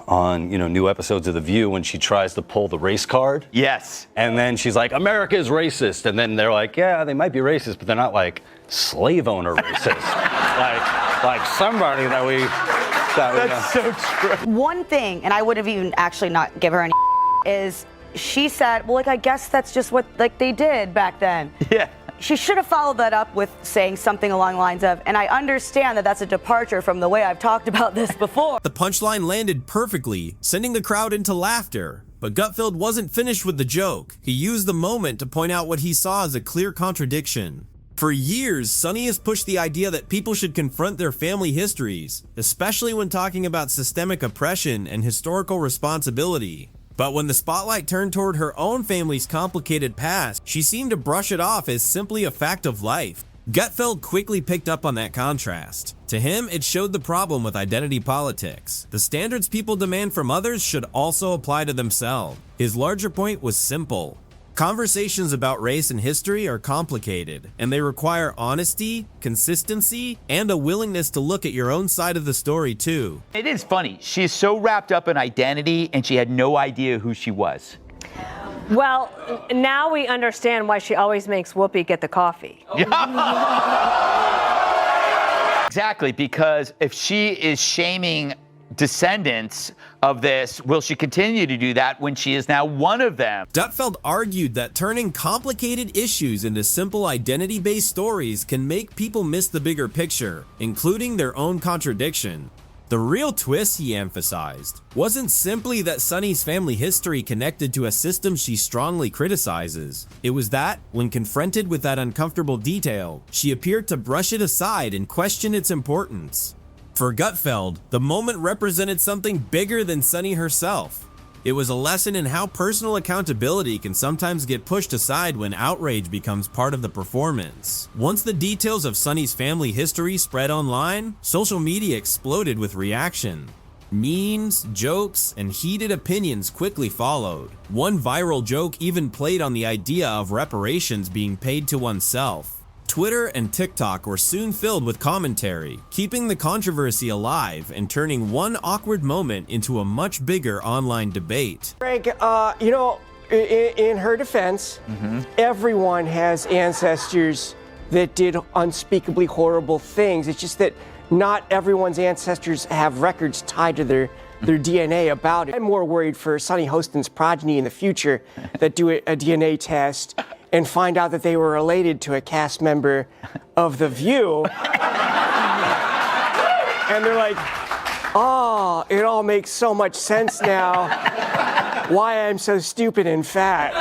on, new episodes of The View when she tries to pull the race card. Yes. And then she's like, America is racist. And then they're like, yeah, they might be racist, but they're not like slave owner racist. like somebody that we... That's so true. One thing, and I would have even actually not give her any is she said, well, I guess that's just what they did back then. Yeah. She should have followed that up with saying something along the lines of, and I understand that that's a departure from the way I've talked about this before. The punchline landed perfectly, sending the crowd into laughter. But Gutfeld wasn't finished with the joke. He used the moment to point out what he saw as a clear contradiction. For years, Sonny has pushed the idea that people should confront their family histories, especially when talking about systemic oppression and historical responsibility. But when the spotlight turned toward her own family's complicated past, she seemed to brush it off as simply a fact of life. Gutfeld quickly picked up on that contrast. To him, it showed the problem with identity politics. The standards people demand from others should also apply to themselves. His larger point was simple. Conversations about race and history are complicated, and they require honesty, consistency, and a willingness to look at your own side of the story too. It is funny. She's so wrapped up in identity, and she had no idea who she was. Well, now we understand why she always makes Whoopi get the coffee. Exactly, because if she is shaming descendants of this, will she continue to do that when she is now one of them? Gutfeld argued that turning complicated issues into simple identity-based stories can make people miss the bigger picture, including their own contradiction. The real twist, he emphasized, wasn't simply that Sonny's family history connected to a system she strongly criticizes. It was that, when confronted with that uncomfortable detail, she appeared to brush it aside and question its importance. For Gutfeld, the moment represented something bigger than Sonny herself. It was a lesson in how personal accountability can sometimes get pushed aside when outrage becomes part of the performance. Once the details of Sonny's family history spread online, social media exploded with reaction. Memes, jokes, and heated opinions quickly followed. One viral joke even played on the idea of reparations being paid to oneself. Twitter and TikTok were soon filled with commentary, keeping the controversy alive and turning one awkward moment into a much bigger online debate. Greg, in her defense, everyone has ancestors that did unspeakably horrible things. It's just that not everyone's ancestors have records tied to their DNA about it. I'm more worried for Sonny Hostin's progeny in the future that do a DNA test and find out that they were related to a cast member of The View. And they're like, oh, it all makes so much sense now why I'm so stupid and fat.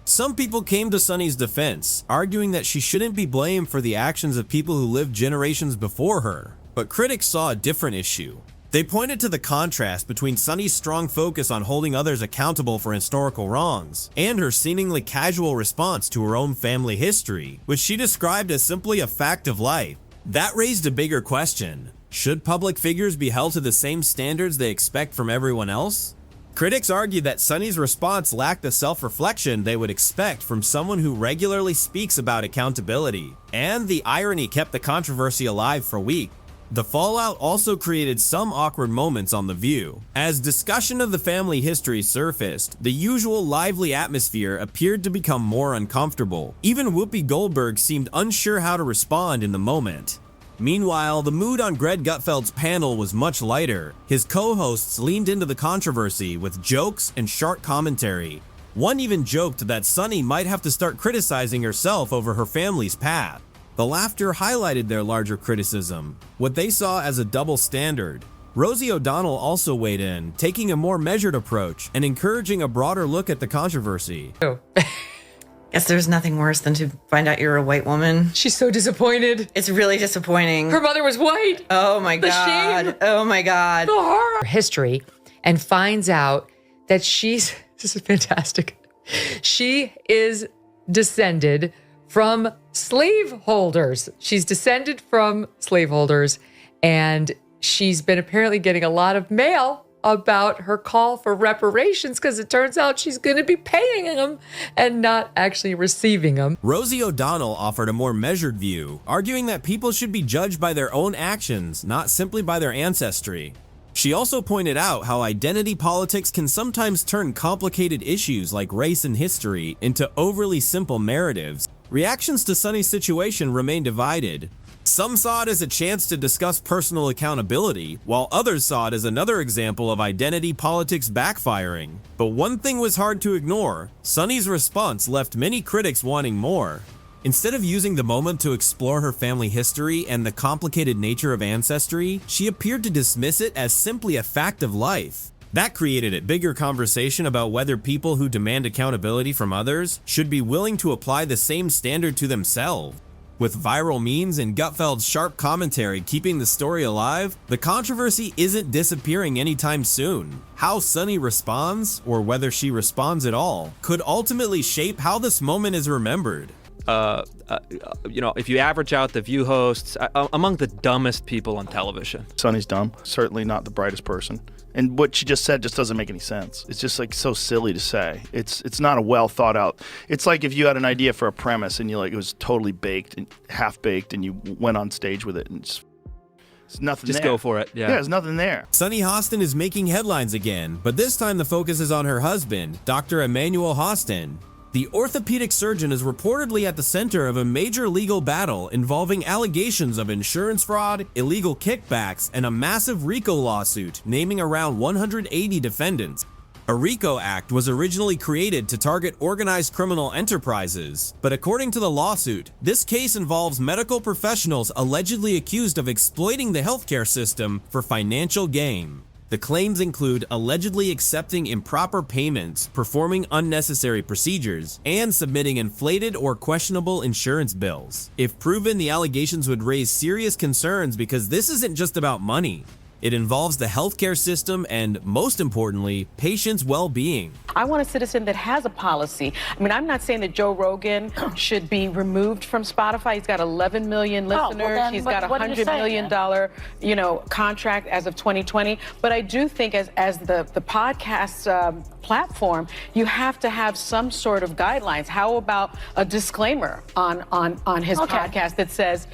Some people came to Sonny's defense, arguing that she shouldn't be blamed for the actions of people who lived generations before her. But critics saw a different issue. They pointed to the contrast between Sonny's strong focus on holding others accountable for historical wrongs and her seemingly casual response to her own family history, which she described as simply a fact of life. That raised a bigger question. Should public figures be held to the same standards they expect from everyone else? Critics argued that Sonny's response lacked the self-reflection they would expect from someone who regularly speaks about accountability, and the irony kept the controversy alive for weeks. The fallout also created some awkward moments on The View. As discussion of the family history surfaced, the usual lively atmosphere appeared to become more uncomfortable. Even Whoopi Goldberg seemed unsure how to respond in the moment. Meanwhile, the mood on Greg Gutfeld's panel was much lighter. His co-hosts leaned into the controversy with jokes and sharp commentary. One even joked that Sonny might have to start criticizing herself over her family's path. The laughter highlighted their larger criticism, what they saw as a double standard. Rosie O'Donnell also weighed in, taking a more measured approach and encouraging a broader look at the controversy. Guess there's nothing worse than to find out you're a white woman. She's so disappointed. It's really disappointing. Her mother was white. Oh my God. Shame. Oh my God. The horror. History, and finds out that this is fantastic. She is descended from slaveholders. She's descended from slaveholders, and she's been apparently getting a lot of mail about her call for reparations because it turns out she's going to be paying them and not actually receiving them. Rosie O'Donnell offered a more measured view, arguing that people should be judged by their own actions, not simply by their ancestry. She also pointed out how identity politics can sometimes turn complicated issues like race and history into overly simple narratives. Reactions to Sonny's situation remain divided. Some saw it as a chance to discuss personal accountability, while others saw it as another example of identity politics backfiring. But one thing was hard to ignore: Sonny's response left many critics wanting more. Instead of using the moment to explore her family history and the complicated nature of ancestry, she appeared to dismiss it as simply a fact of life. That created a bigger conversation about whether people who demand accountability from others should be willing to apply the same standard to themselves. With viral memes and Gutfeld's sharp commentary keeping the story alive, the controversy isn't disappearing anytime soon. How Sonny responds, or whether she responds at all, could ultimately shape how this moment is remembered. If you average out the View hosts, among the dumbest people on television. Sonny's dumb, certainly not the brightest person. And what she just said just doesn't make any sense. It's just like so silly to say. It's not a well thought out. It's like if you had an idea for a premise and it was totally baked and half baked and you went on stage with it and it's nothing Just there. go for it. Yeah, there's nothing there. Sonny Hostin is making headlines again, but this time the focus is on her husband, Dr. Emmanuel Hostin. The orthopedic surgeon is reportedly at the center of a major legal battle involving allegations of insurance fraud, illegal kickbacks, and a massive RICO lawsuit naming around 180 defendants. A RICO Act was originally created to target organized criminal enterprises, but according to the lawsuit, this case involves medical professionals allegedly accused of exploiting the healthcare system for financial gain. The claims include allegedly accepting improper payments, performing unnecessary procedures, and submitting inflated or questionable insurance bills. If proven, the allegations would raise serious concerns because this isn't just about money. It involves the healthcare system and, most importantly, patients' well-being. I want a citizen that has a policy. I mean, I'm not saying that Joe Rogan should be removed from Spotify. He's got 11 million listeners. He's got a $100 million, contract as of 2020. But I do think as the podcast platform, you have to have some sort of guidelines. How about a disclaimer on his podcast that says,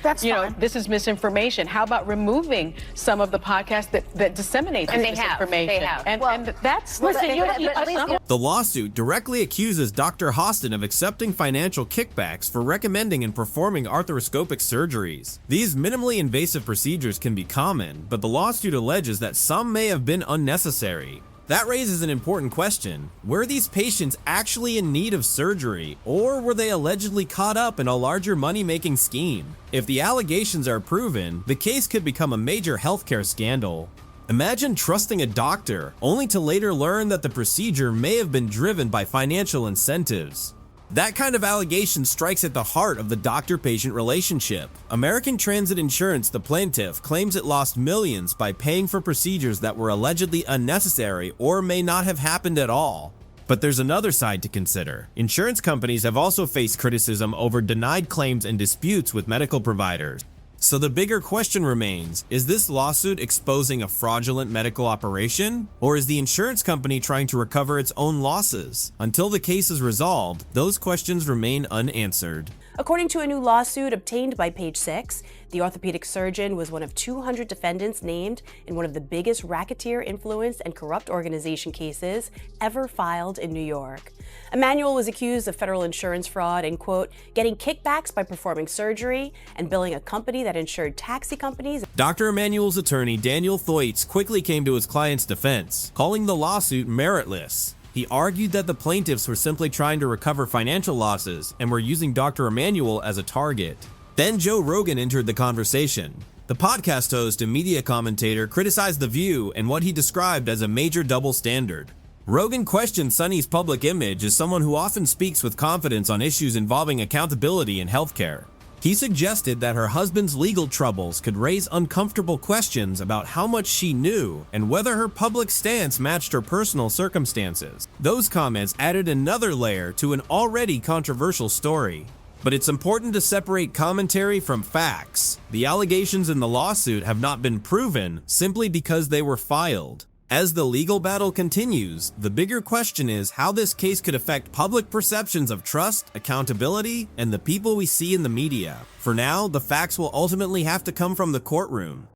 this is misinformation? How about removing some of the podcasts that disseminate this misinformation? They have. And that's The lawsuit directly accuses Dr. Hostin of accepting financial kickbacks for recommending and performing arthroscopic surgeries. These minimally invasive procedures can be common, but the lawsuit alleges that some may have been unnecessary. That raises an important question. Were these patients actually in need of surgery, or were they allegedly caught up in a larger money-making scheme? If the allegations are proven, the case could become a major healthcare scandal. Imagine trusting a doctor, only to later learn that the procedure may have been driven by financial incentives. That kind of allegation strikes at the heart of the doctor-patient relationship. American Transit Insurance, the plaintiff, claims it lost millions by paying for procedures that were allegedly unnecessary or may not have happened at all. But there's another side to consider. Insurance companies have also faced criticism over denied claims and disputes with medical providers. So the bigger question remains, is this lawsuit exposing a fraudulent medical operation? Or is the insurance company trying to recover its own losses? Until the case is resolved, those questions remain unanswered. According to a new lawsuit obtained by Page Six, the orthopedic surgeon was one of 200 defendants named in one of the biggest racketeer influenced and corrupt organization cases ever filed in New York. Emmanuel was accused of federal insurance fraud and, quote, getting kickbacks by performing surgery and billing a company that insured taxi companies. Dr. Emmanuel's attorney, Daniel Thwaites, quickly came to his client's defense, calling the lawsuit meritless. He argued that the plaintiffs were simply trying to recover financial losses and were using Dr. Emmanuel as a target. Then Joe Rogan entered the conversation. The podcast host and media commentator criticized The View and what he described as a major double standard. Rogan questioned Sonny's public image as someone who often speaks with confidence on issues involving accountability in healthcare. He suggested that her husband's legal troubles could raise uncomfortable questions about how much she knew and whether her public stance matched her personal circumstances. Those comments added another layer to an already controversial story. But it's important to separate commentary from facts. The allegations in the lawsuit have not been proven simply because they were filed. As the legal battle continues, the bigger question is how this case could affect public perceptions of trust, accountability, and the people we see in the media. For now, the facts will ultimately have to come from the courtroom.